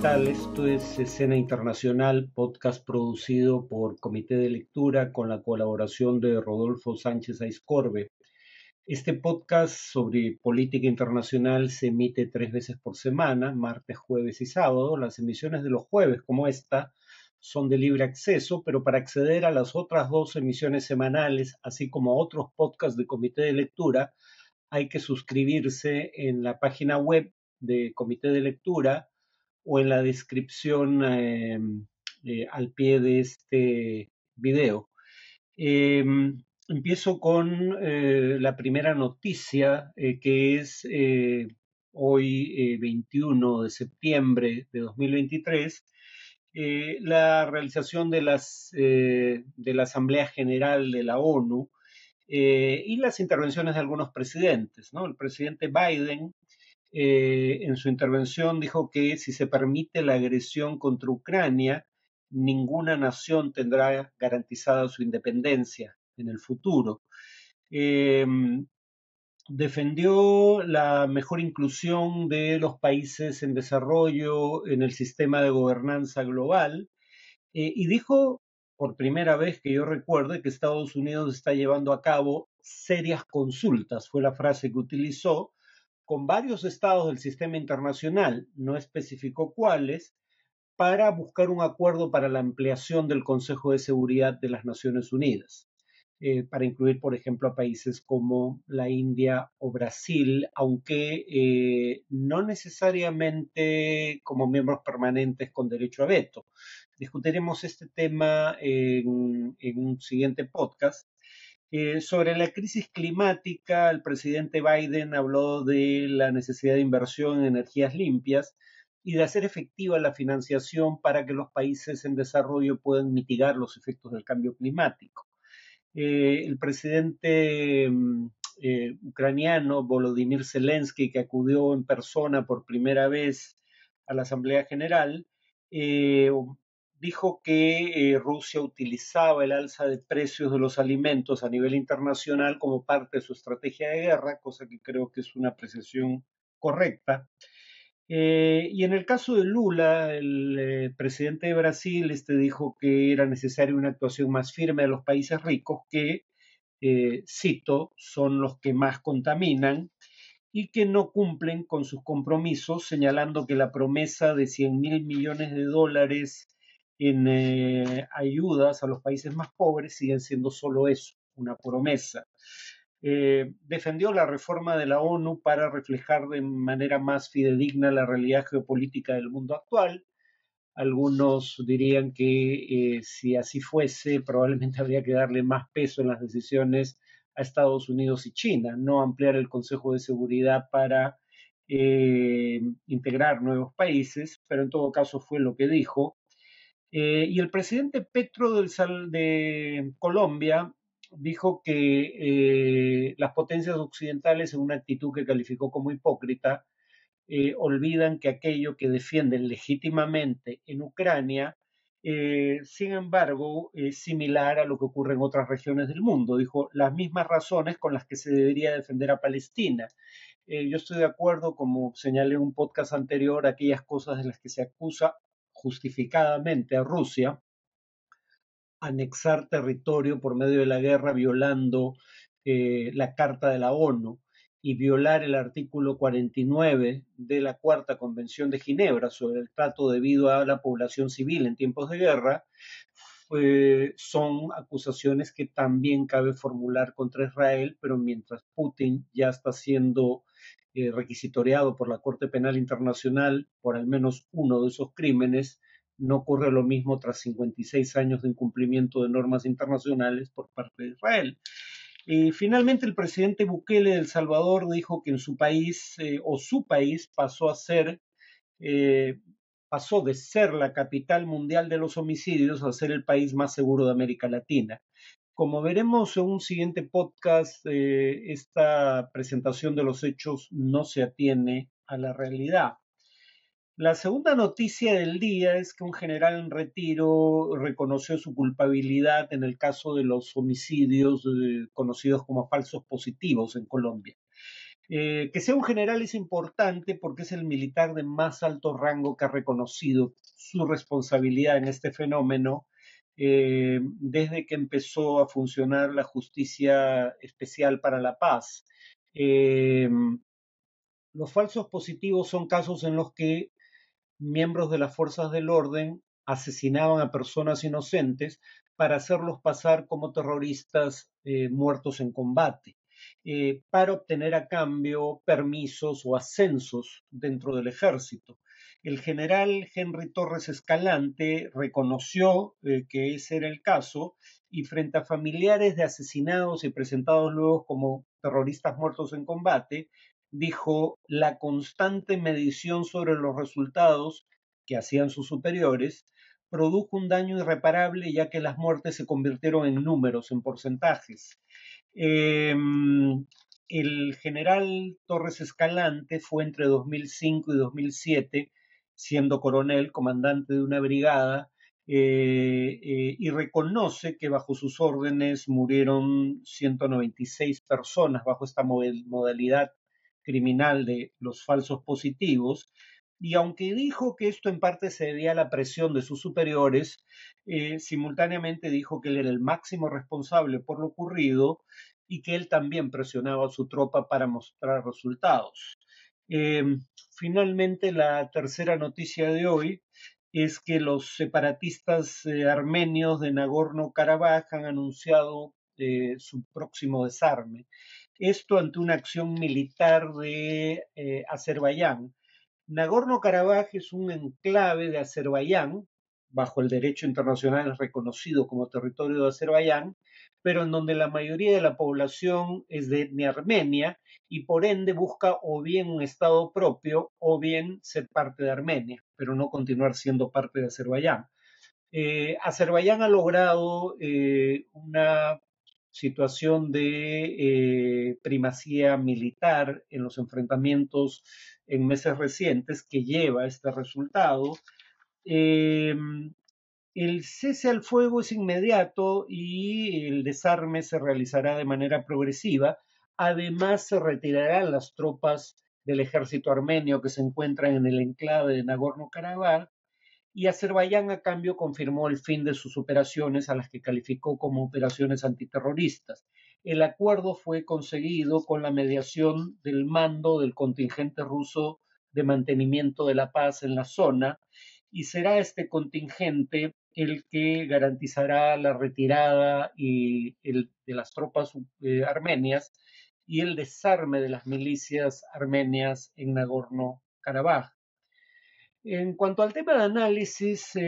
tal? Esto es Escena Internacional, podcast producido por Comité de Lectura con la colaboración de Rodolfo Sánchez Aizcorbe. Este podcast sobre política internacional se emite 3 veces por semana, martes, jueves y sábado. Las emisiones de los jueves, como esta, son de libre acceso, pero para acceder a las otras 2 emisiones semanales, así como a otros podcasts de Comité de Lectura, hay que suscribirse en la página web de Comité de Lectura o en la descripción al pie de este video. Eh, Empiezo con la primera noticia, que es hoy 21 de septiembre de 2023, la realización de la Asamblea General de la ONU y las intervenciones de algunos presidentes, ¿no? El presidente Biden en su intervención dijo que si se permite la agresión contra Ucrania, ninguna nación tendrá garantizada su independencia en el futuro. Eh, Defendió la mejor inclusión de los países en desarrollo en el sistema de gobernanza global y dijo por primera vez que yo recuerde que Estados Unidos está llevando a cabo serias consultas, fue la frase que utilizó, con varios estados del sistema internacional, no especificó cuáles, para buscar un acuerdo para la ampliación del Consejo de Seguridad de las Naciones Unidas, para incluir, por ejemplo, a países como la India o Brasil, aunque no necesariamente como miembros permanentes con derecho a veto. Discutiremos este tema en un siguiente podcast. Sobre la crisis climática, el presidente Biden habló de la necesidad de inversión en energías limpias y de hacer efectiva la financiación para que los países en desarrollo puedan mitigar los efectos del cambio climático. El presidente ucraniano Volodymyr Zelensky, que acudió en persona por primera vez a la Asamblea General, dijo que Rusia utilizaba el alza de precios de los alimentos a nivel internacional como parte de su estrategia de guerra, cosa que creo que es una apreciación correcta. Y en el caso de Lula, el presidente de Brasil, dijo que era necesaria una actuación más firme de los países ricos que, cito, son los que más contaminan y que no cumplen con sus compromisos, señalando que la promesa de 100.000 millones de dólares en ayudas a los países más pobres siguen siendo solo eso, una promesa. Defendió la reforma de la ONU para reflejar de manera más fidedigna la realidad geopolítica del mundo actual. Algunos dirían que si así fuese, probablemente habría que darle más peso en las decisiones a Estados Unidos y China, no ampliar el Consejo de Seguridad para integrar nuevos países, pero en todo caso fue lo que dijo. Y el presidente Petro de Colombia dijo que las potencias occidentales, en una actitud que calificó como hipócrita, olvidan que aquello que defienden legítimamente en Ucrania, sin embargo, es similar a lo que ocurre en otras regiones del mundo. Dijo las mismas razones con las que se debería defender a Palestina. Yo estoy de acuerdo, como señalé en un podcast anterior, aquellas cosas de las que se acusa justificadamente a Rusia, anexar territorio por medio de la guerra violando la Carta de la ONU y violar el artículo 49 de la Cuarta Convención de Ginebra sobre el trato debido a la población civil en tiempos de guerra, son acusaciones que también cabe formular contra Israel, pero mientras Putin ya está siendo requisitoriado por la Corte Penal Internacional por al menos uno de esos crímenes, no ocurre lo mismo tras 56 años de incumplimiento de normas internacionales por parte de Israel. Y finalmente el presidente Bukele de El Salvador dijo que en su país, o su país, eh, pasó de ser la capital mundial de los homicidios a ser el país más seguro de América Latina. Como veremos en un siguiente podcast, esta presentación de los hechos no se atiene a la realidad. La segunda noticia del día es que un general en retiro reconoció su culpabilidad en el caso de los homicidios conocidos como falsos positivos en Colombia. Que sea un general es importante porque es el militar de más alto rango que ha reconocido su responsabilidad en este fenómeno desde que empezó a funcionar la Justicia Especial para la Paz. Eh, los falsos positivos son casos en los que miembros de las fuerzas del orden asesinaban a personas inocentes para hacerlos pasar como terroristas muertos en combate, para obtener a cambio permisos o ascensos dentro del ejército. El general Henry Torres Escalante reconoció que ese era el caso y frente a familiares de asesinados y presentados luego como terroristas muertos en combate, dijo: la constante medición sobre los resultados que hacían sus superiores produjo un daño irreparable, ya que las muertes se convirtieron en números, en porcentajes. Eh, el general Torres Escalante fue entre 2005 y 2007, siendo coronel, comandante de una brigada, y reconoce que bajo sus órdenes murieron 196 personas bajo esta modalidad criminal de los falsos positivos. Y aunque dijo que esto en parte se debía a la presión de sus superiores, simultáneamente dijo que él era el máximo responsable por lo ocurrido y que él también presionaba a su tropa para mostrar resultados. Eh, Finalmente, la tercera noticia de hoy es que los separatistas armenios de Nagorno-Karabaj han anunciado su próximo desarme. Esto ante una acción militar de Azerbaiyán. Nagorno-Karabaj es un enclave de Azerbaiyán, bajo el derecho internacional reconocido como territorio de Azerbaiyán, pero en donde la mayoría de la población es de etnia armenia y por ende busca o bien un estado propio o bien ser parte de Armenia, pero no continuar siendo parte de Azerbaiyán. Azerbaiyán ha logrado una situación de primacía militar en los enfrentamientos en meses recientes que lleva a este resultado. Eh, el cese al fuego es inmediato y el desarme se realizará de manera progresiva. Además, se retirarán las tropas del ejército armenio que se encuentran en el enclave de Nagorno-Karabaj y Azerbaiyán a cambio confirmó el fin de sus operaciones a las que calificó como operaciones antiterroristas. El acuerdo fue conseguido con la mediación del mando del contingente ruso de mantenimiento de la paz en la zona y será este contingente el que garantizará la retirada de las tropas armenias y el desarme de las milicias armenias en Nagorno-Karabaj. En cuanto al tema de análisis,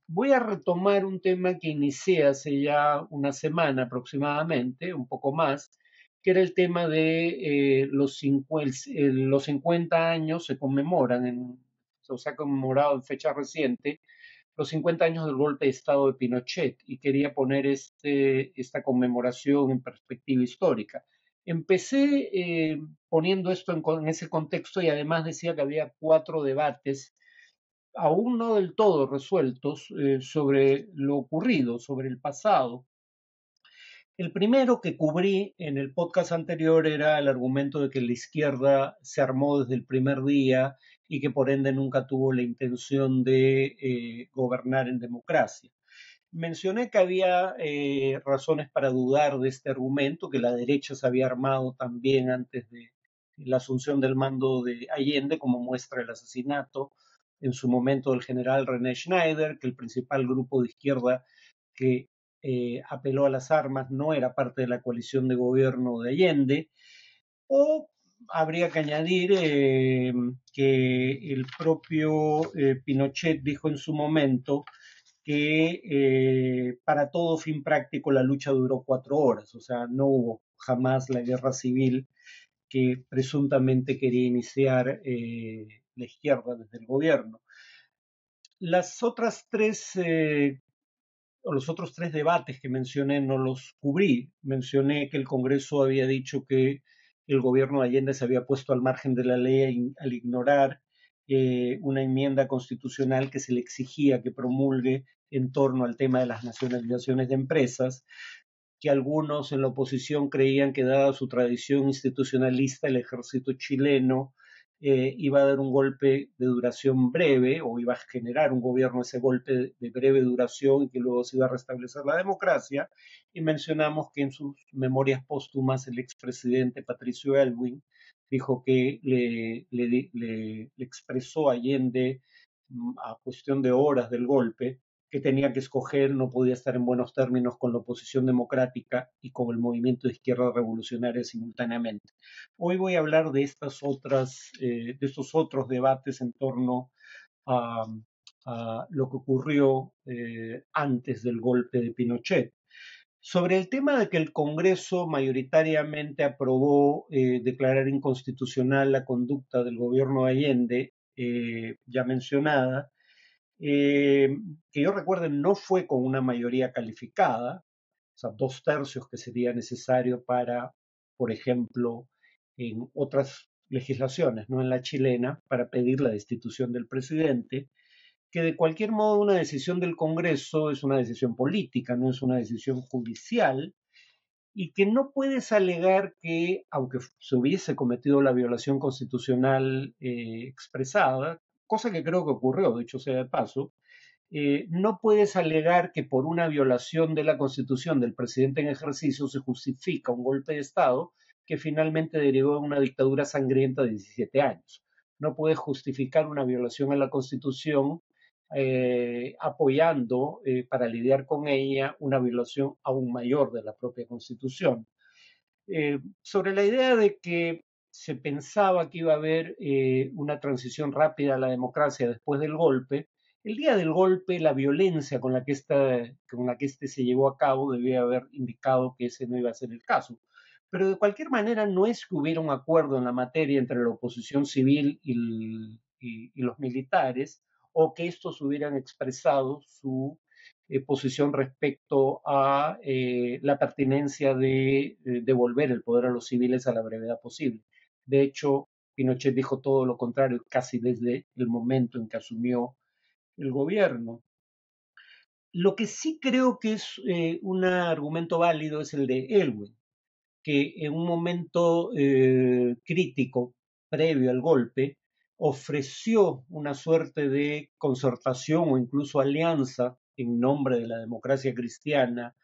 voy a retomar un tema que inicié hace ya una semana aproximadamente, un poco más, que era el tema de los 50 años se conmemoran, se ha conmemorado en fecha reciente, los 50 años del golpe de Estado de Pinochet y quería poner esta conmemoración en perspectiva histórica. Empecé poniendo esto en ese contexto y además decía que había 4 debates aún no del todo resueltos sobre lo ocurrido, sobre el pasado. El primero que cubrí en el podcast anterior era el argumento de que la izquierda se armó desde el primer día y que por ende nunca tuvo la intención de gobernar en democracia. Mencioné que había razones para dudar de este argumento, que la derecha se había armado también antes de la asunción del mando de Allende, como muestra el asesinato en su momento del general René Schneider, que el principal grupo de izquierda que apeló a las armas no era parte de la coalición de gobierno de Allende, o habría que añadir que el propio Pinochet dijo en su momento que para todo fin práctico la lucha duró 4 horas, o sea, no hubo jamás la guerra civil que presuntamente quería iniciar la izquierda desde el gobierno. Las otras los otros 3 debates que mencioné no los cubrí. Mencioné que el Congreso había dicho que el gobierno de Allende se había puesto al margen de la ley al ignorar una enmienda constitucional que se le exigía que promulgue en torno al tema de las nacionalizaciones de empresas. que algunos en la oposición creían que dada su tradición institucionalista el ejército chileno iba a dar un golpe de duración breve o iba a generar un gobierno ese golpe de breve duración y que luego se iba a restablecer la democracia. Y mencionamos que en sus memorias póstumas el expresidente Patricio Aylwin dijo que le expresó a Allende a cuestión de horas del golpe que tenía que escoger, no podía estar en buenos términos con la oposición democrática y con el movimiento de izquierda revolucionaria simultáneamente. Hoy voy a hablar de estos otros debates en torno a, a lo que ocurrió antes del golpe de Pinochet. Sobre el tema de que el Congreso mayoritariamente aprobó declarar inconstitucional la conducta del gobierno de Allende, ya mencionada, eh, que yo recuerde no fue con una mayoría calificada, o sea, 2/3 que sería necesario para, por ejemplo, en otras legislaciones, no en la chilena, para pedir la destitución del presidente, que de cualquier modo una decisión del Congreso es una decisión política, no es una decisión judicial, y que no puedes alegar que, aunque se hubiese cometido la violación constitucional expresada, cosa que creo que ocurrió, dicho sea de paso, no puedes alegar que por una violación de la Constitución del presidente en ejercicio se justifica un golpe de Estado que finalmente derivó en una dictadura sangrienta de 17 años. No puedes justificar una violación a la Constitución apoyando para lidiar con ella una violación aún mayor de la propia Constitución. Sobre la idea de que se pensaba que iba a haber una transición rápida a la democracia después del golpe, el día del golpe la violencia con la que este se llevó a cabo debía haber indicado que ese no iba a ser el caso. Pero de cualquier manera no es que hubiera un acuerdo en la materia entre la oposición civil y los militares, o que estos hubieran expresado su posición respecto a la pertinencia de devolver el poder a los civiles a la brevedad posible. De hecho, Pinochet dijo todo lo contrario casi desde el momento en que asumió el gobierno. Lo que sí creo que es un argumento válido es el de Elwin, que en un momento crítico, previo al golpe, ofreció una suerte de concertación o incluso alianza en nombre de la democracia cristiana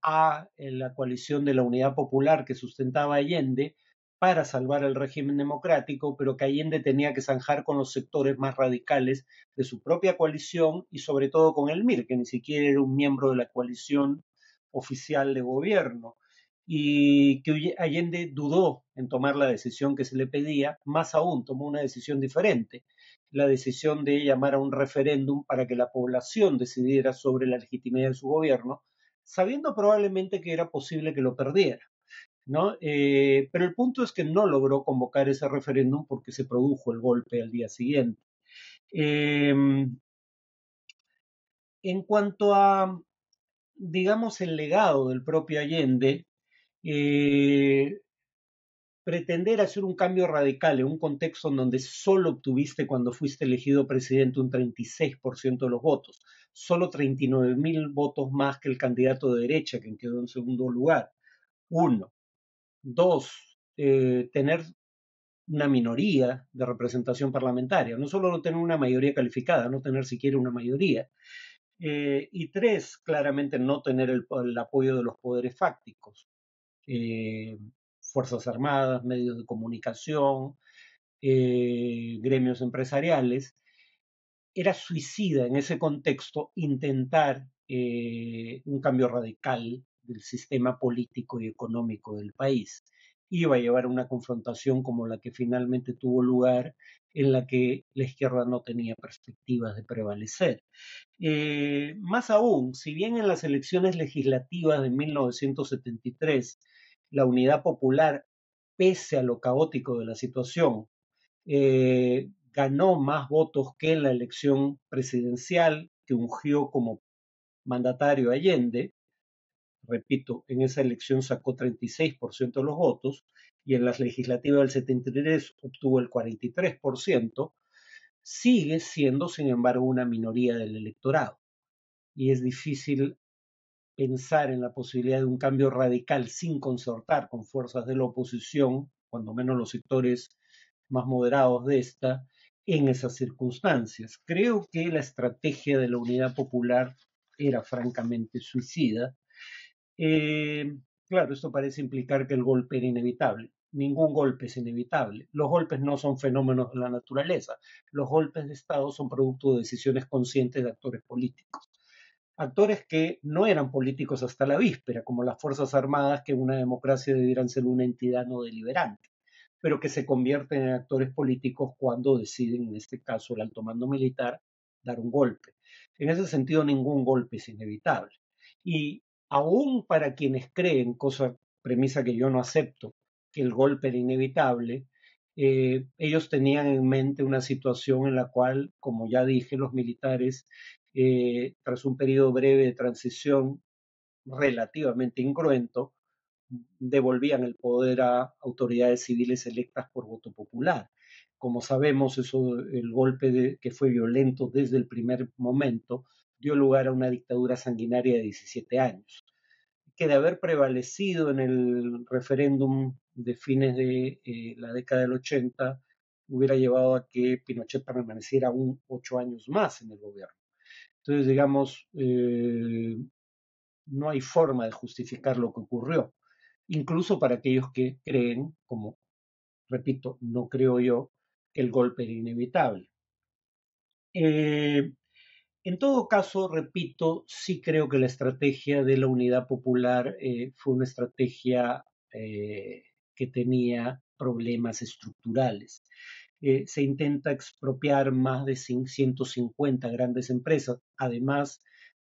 a la coalición de la Unidad Popular que sustentaba Allende para salvar el régimen democrático, pero que Allende tenía que zanjar con los sectores más radicales de su propia coalición y sobre todo con el MIR, que ni siquiera era un miembro de la coalición oficial de gobierno, y que Allende dudó en tomar la decisión que se le pedía, más aún tomó una decisión diferente, la decisión de llamar a un referéndum para que la población decidiera sobre la legitimidad de su gobierno, sabiendo probablemente que era posible que lo perdiera, ¿no? Pero el punto es que no logró convocar ese referéndum porque se produjo el golpe al día siguiente. Eh, en cuanto a, digamos, el legado del propio Allende, eh, pretender hacer un cambio radical en un contexto en donde solo obtuviste cuando fuiste elegido presidente un 36% de los votos, solo 39.000 votos más que el candidato de derecha, que quedó en segundo lugar. Uno. Dos, tener una minoría de representación parlamentaria, no solo no tener una mayoría calificada, no tener siquiera una mayoría. Y tres, claramente no tener el apoyo de los poderes fácticos, eh, Fuerzas Armadas, medios de comunicación, gremios empresariales. Era suicida en ese contexto intentar un cambio radical del sistema político y económico del país. Iba a llevar a una confrontación como la que finalmente tuvo lugar, en la que la izquierda no tenía perspectivas de prevalecer. Más aún, si bien en las elecciones legislativas de 1973 la Unidad Popular, pese a lo caótico de la situación, ganó más votos que en la elección presidencial que ungió como mandatario Allende. Repito, en esa elección sacó 36% de los votos y en las legislativas del 73 obtuvo el 43%, sigue siendo, sin embargo, una minoría del electorado. Y es difícil pensar en la posibilidad de un cambio radical sin concertar con fuerzas de la oposición, cuando menos los sectores más moderados de esta, en esas circunstancias. Creo que la estrategia de la Unidad Popular era francamente suicida. Eh, claro, esto parece implicar que el golpe era inevitable. Ningún golpe es inevitable. Los golpes no son fenómenos de la naturaleza. Los golpes de Estado son producto de decisiones conscientes de actores políticos. Actores que no eran políticos hasta la víspera, como las Fuerzas Armadas, que en una democracia debieran ser una entidad no deliberante, pero que se convierten en actores políticos cuando deciden, en este caso el alto mando militar, dar un golpe. En ese sentido, ningún golpe es inevitable. Y aún para quienes creen, cosa premisa que yo no acepto, que el golpe era inevitable, ellos tenían en mente una situación en la cual, como ya dije, los militares, tras un periodo breve de transición relativamente incruento, devolvían el poder a autoridades civiles electas por voto popular. Como sabemos, el golpe que fue violento desde el primer momento dio lugar a una dictadura sanguinaria de 17 años, que de haber prevalecido en el referéndum de fines de la década del 80, hubiera llevado a que Pinochet permaneciera aún 8 años más en el gobierno. Entonces, digamos, no hay forma de justificar lo que ocurrió, incluso para aquellos que creen, como repito, no creo yo, que el golpe era inevitable. En todo caso, repito, sí creo que la estrategia de la Unidad Popular fue una estrategia que tenía problemas estructurales. Se intenta expropiar más de 150 grandes empresas, además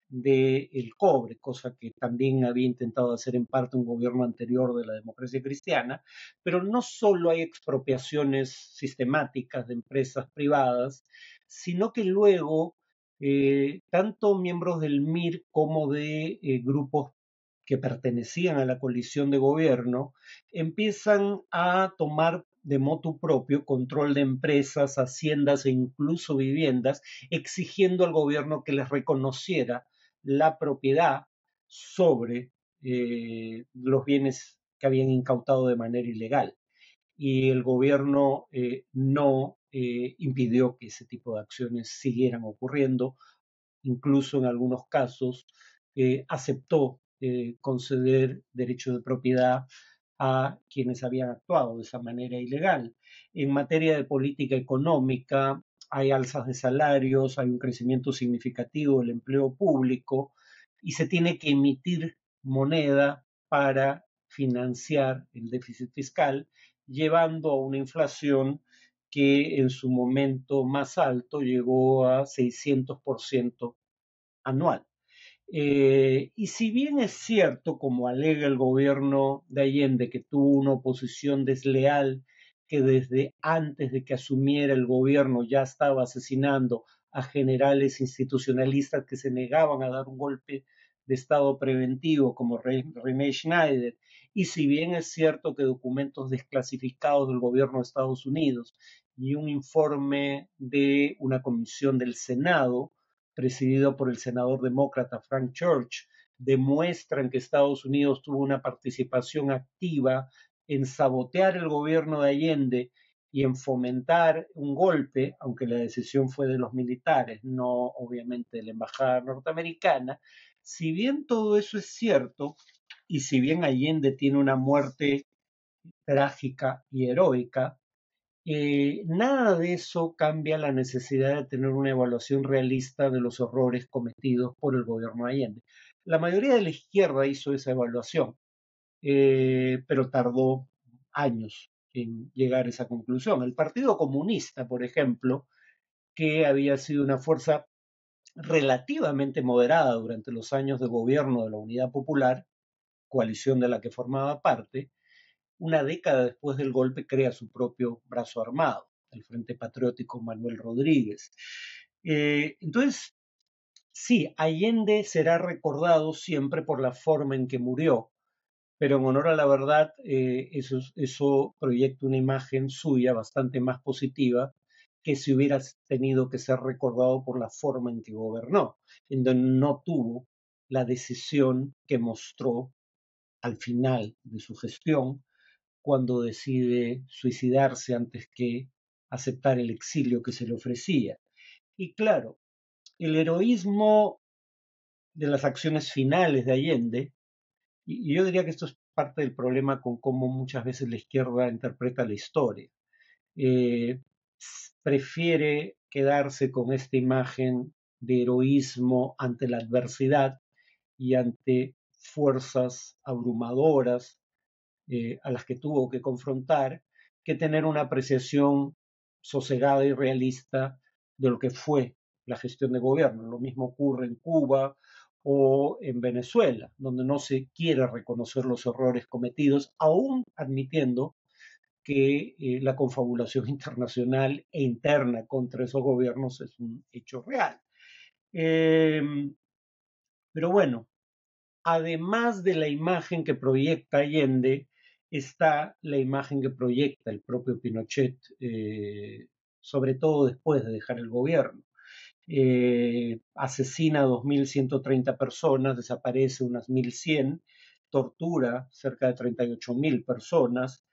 del cobre, cosa que también había intentado hacer en parte un gobierno anterior de la democracia cristiana, pero no solo hay expropiaciones sistemáticas de empresas privadas, sino que luego tanto miembros del MIR como de grupos que pertenecían a la coalición de gobierno empiezan a tomar de motu propio control de empresas, haciendas e incluso viviendas, exigiendo al gobierno que les reconociera la propiedad sobre los bienes que habían incautado de manera ilegal. Y el gobierno no impidió que ese tipo de acciones siguieran ocurriendo, incluso en algunos casos aceptó conceder derechos de propiedad a quienes habían actuado de esa manera ilegal. En materia de política económica, hay alzas de salarios, hay un crecimiento significativo del empleo público y se tiene que emitir moneda para financiar el déficit fiscal, llevando a una inflación que en su momento más alto llegó a 600% anual. Y si bien es cierto, como alega el gobierno de Allende, que tuvo una oposición desleal que desde antes de que asumiera el gobierno ya estaba asesinando a generales institucionalistas que se negaban a dar un golpe de Estado preventivo como René Schneider, y si bien es cierto que documentos desclasificados del gobierno de Estados Unidos y un informe de una comisión del Senado presidido por el senador demócrata Frank Church, demuestran que Estados Unidos tuvo una participación activa en sabotear el gobierno de Allende y en fomentar un golpe, aunque la decisión fue de los militares, no obviamente de la embajada norteamericana. Si bien todo eso es cierto, y si bien Allende tiene una muerte trágica y heroica, nada de eso cambia la necesidad de tener una evaluación realista de los errores cometidos por el gobierno de Allende. La mayoría de la izquierda hizo esa evaluación, pero tardó años en llegar a esa conclusión. El Partido Comunista, por ejemplo, que había sido una fuerza relativamente moderada durante los años de gobierno de la Unidad Popular, coalición de la que formaba parte, una década después del golpe crea su propio brazo armado, el Frente Patriótico Manuel Rodríguez. Entonces, sí, Allende será recordado siempre por la forma en que murió, pero en honor a la verdad, eso proyecta una imagen suya bastante más positiva que si hubiera tenido que ser recordado por la forma en que gobernó, en donde no tuvo la decisión que mostró al final de su gestión, cuando decide suicidarse antes que aceptar el exilio que se le ofrecía. Y claro, el heroísmo de las acciones finales de Allende, y yo diría que esto es parte del problema con cómo muchas veces la izquierda interpreta la historia. Eh, Prefiere quedarse con esta imagen de heroísmo ante la adversidad y ante fuerzas abrumadoras a las que tuvo que confrontar, que tener una apreciación sosegada y realista de lo que fue la gestión de gobierno. Lo mismo ocurre en Cuba o en Venezuela, donde no se quiere reconocer los errores cometidos, aún admitiendo que la confabulación internacional e interna contra esos gobiernos es un hecho real. Eh, pero bueno, además de la imagen que proyecta Allende, está la imagen que proyecta el propio Pinochet, sobre todo después de dejar el gobierno. Asesina a 2.130 personas, desaparece unas 1.100, tortura cerca de 38.000 personas,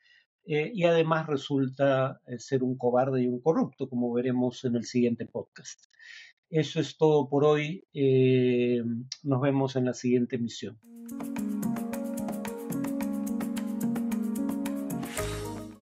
y además resulta ser un cobarde y un corrupto, como veremos en el siguiente podcast. Eso es todo por hoy. Nos vemos en la siguiente emisión.